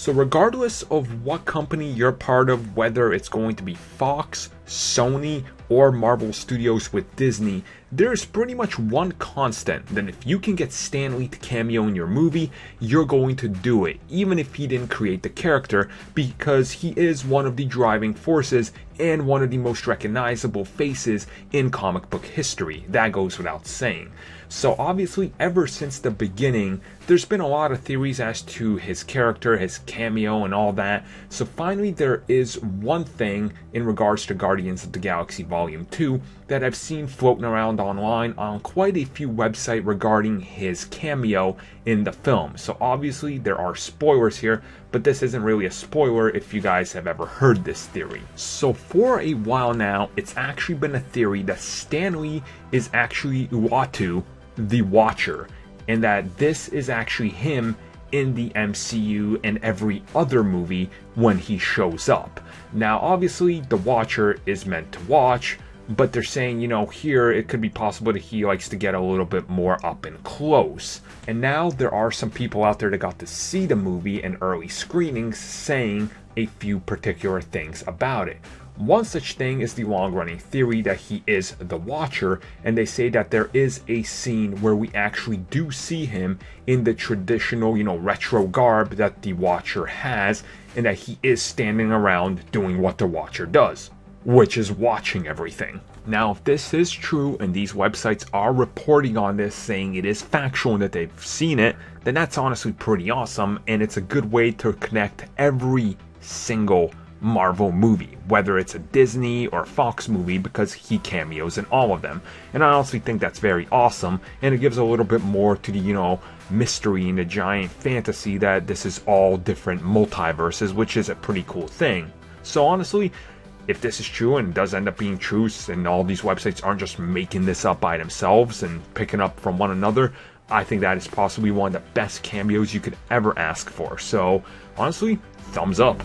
So regardless of what company you're part of, whether it's going to be Fox, Sony, or Marvel Studios with Disney, there's pretty much one constant, that if you can get Stan Lee to cameo in your movie, you're going to do it, even if he didn't create the character, because he is one of the driving forces and one of the most recognizable faces in comic book history. That goes without saying. So obviously, ever since the beginning, there's been a lot of theories as to his character, his cameo, and all that. So finally, there is one thing in regards to Guardians of the Galaxy Volume 2 that I've seen floating around online on quite a few websites regarding his cameo in the film. So obviously, there are spoilers here, but this isn't really a spoiler if you guys have ever heard this theory. So for a while now, it's actually been a theory that Stan Lee is actually Uatu, the Watcher, and that this is actually him in the MCU and every other movie when he shows up. Now obviously the Watcher is meant to watch, but they're saying, you know, here it could be possible that he likes to get a little bit more up and close. And now there are some people out there that got to see the movie in early screenings saying a few particular things about it. One such thing is the long-running theory that he is the Watcher, and they say that there is a scene where we actually do see him in the traditional, you know, retro garb that the Watcher has, and that he is standing around doing what the Watcher does, which is watching everything. Now, if this is true and these websites are reporting on this, saying it is factual and that they've seen it, then that's honestly pretty awesome, and it's a good way to connect every single Marvel movie, whether it's a Disney or Fox movie, because he cameos in all of them. And I honestly think that's very awesome, and it gives a little bit more to the, you know, mystery and the giant fantasy that this is all different multiverses, which is a pretty cool thing. So honestly, if this is true and does end up being true, and all these websites aren't just making this up by themselves and picking up from one another, I think that is possibly one of the best cameos you could ever ask for. So honestly, thumbs up.